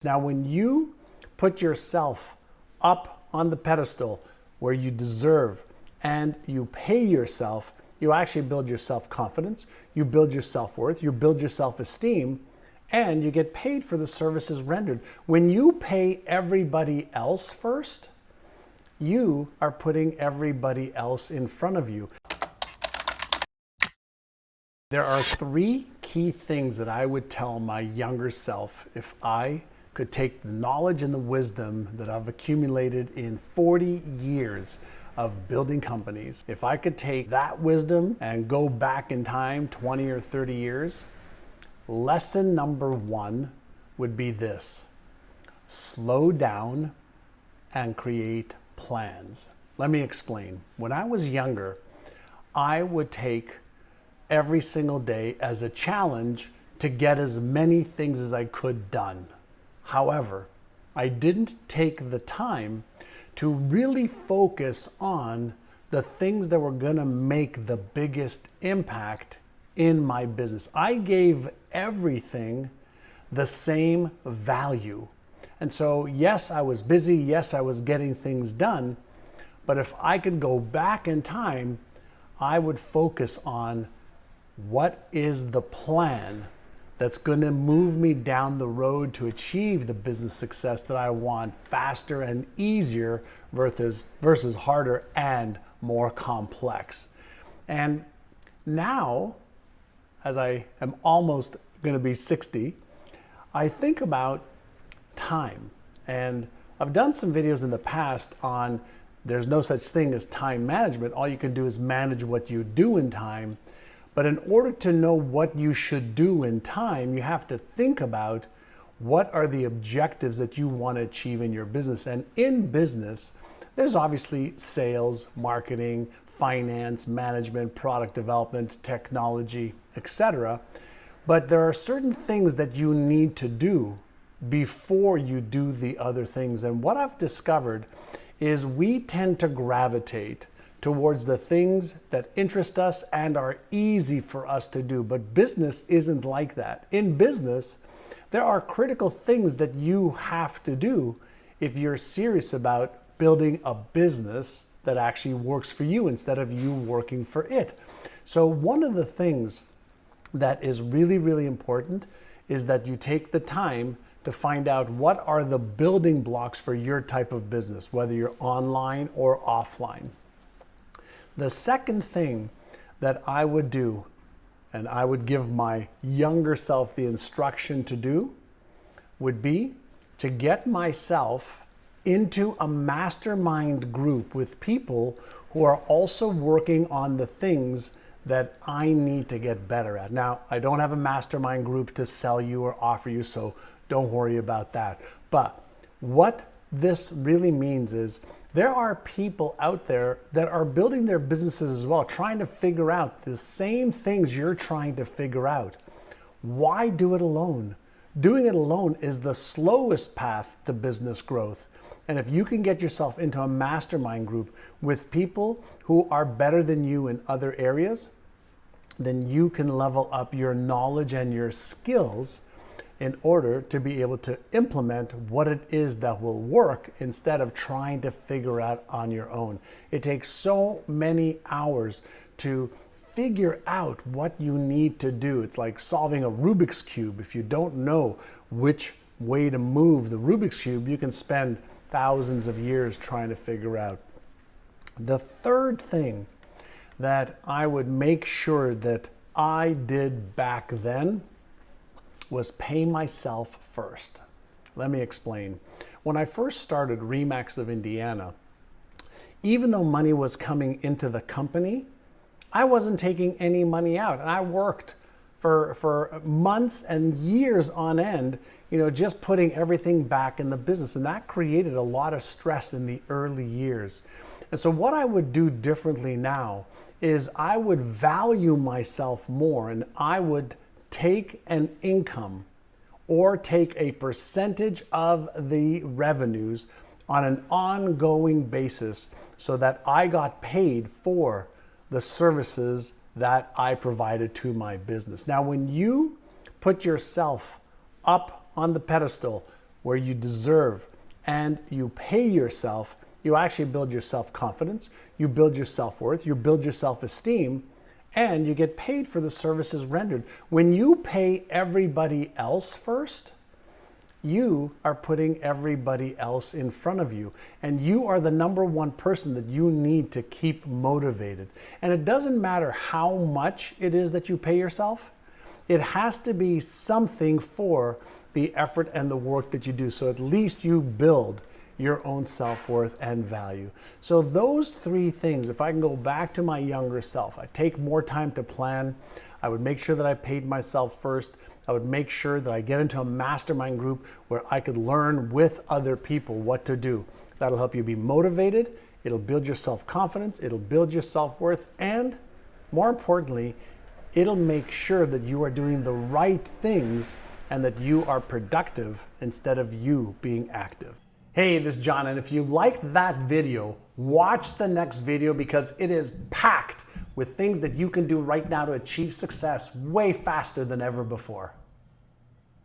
Now, when you put yourself up on the pedestal where you deserve and you pay yourself, you actually build your self-confidence, you build your self-worth, you build your self-esteem, and you get paid for the services rendered. When you pay everybody else first, you are putting everybody else in front of you. There are three key things that I would tell my younger self if I could take the knowledge and the wisdom that I've accumulated in 40 years of building companies. If I could take that wisdom and go back in time 20 or 30 years, lesson number one would be this: slow down and create plans. Let me explain. When I was younger, I would take every single day as a challenge to get as many things as I could done. However, I didn't take the time to really focus on the things that were gonna make the biggest impact in my business. I gave everything the same value. And so, yes, I was busy, yes, I was getting things done, but if I could go back in time, I would focus on what is the plan that's going to move me down the road to achieve the business success that I want faster and easier versus harder and more complex. And now, as I am almost going to be 60, I think about time. And I've done some videos in the past on there's no such thing as time management. All you can do is manage what you do in time. But in order to know what you should do in time, you have to think about what are the objectives that you want to achieve in your business. And in business, there's obviously sales, marketing, finance, management, product development, technology, etc. But there are certain things that you need to do before you do the other things. And what I've discovered is we tend to gravitate towards the things that interest us and are easy for us to do. But business isn't like that. In business, there are critical things that you have to do if you're serious about building a business that actually works for you instead of you working for it. So one of the things that is really, really important is that you take the time to find out what are the building blocks for your type of business, whether you're online or offline. The second thing that I would do, and I would give my younger self the instruction to do, would be to get myself into a mastermind group with people who are also working on the things that I need to get better at. Now, I don't have a mastermind group to sell you or offer you, so don't worry about that. But what this really means is there are people out there that are building their businesses as well, trying to figure out the same things you're trying to figure out. Why do it alone? Doing it alone is the slowest path to business growth. And if you can get yourself into a mastermind group with people who are better than you in other areas, then you can level up your knowledge and your skills in order to be able to implement what it is that will work instead of trying to figure out on your own. It takes so many hours to figure out what you need to do. It's like solving a Rubik's Cube. If you don't know which way to move the Rubik's Cube, you can spend thousands of years trying to figure out. The third thing that I would make sure that I did back then was pay myself first. Let me explain. When I first started Remax of Indiana, even though money was coming into the company, I wasn't taking any money out. And I worked for months and years on end, just putting everything back in the business. And that created a lot of stress in the early years. And so what I would do differently now is I would value myself more, and I would take an income or take a percentage of the revenues on an ongoing basis so that I got paid for the services that I provided to my business. Now, when you put yourself up on the pedestal where you deserve and you pay yourself, you actually build your self-confidence, you build your self-worth, you build your self-esteem, and you get paid for the services rendered. When you pay everybody else first, you are putting everybody else in front of you, and you are the number one person that you need to keep motivated. And it doesn't matter how much it is that you pay yourself, it has to be something for the effort and the work that you do. So at least you build your own self-worth and value. So those three things, if I can go back to my younger self, I take more time to plan. I would make sure that I paid myself first. I would make sure that I get into a mastermind group where I could learn with other people what to do. That'll help you be motivated. It'll build your self-confidence. It'll build your self-worth. And more importantly, it'll make sure that you are doing the right things and that you are productive instead of you being active. Hey, this is John, and if you liked that video, watch the next video because it is packed with things that you can do right now to achieve success way faster than ever before.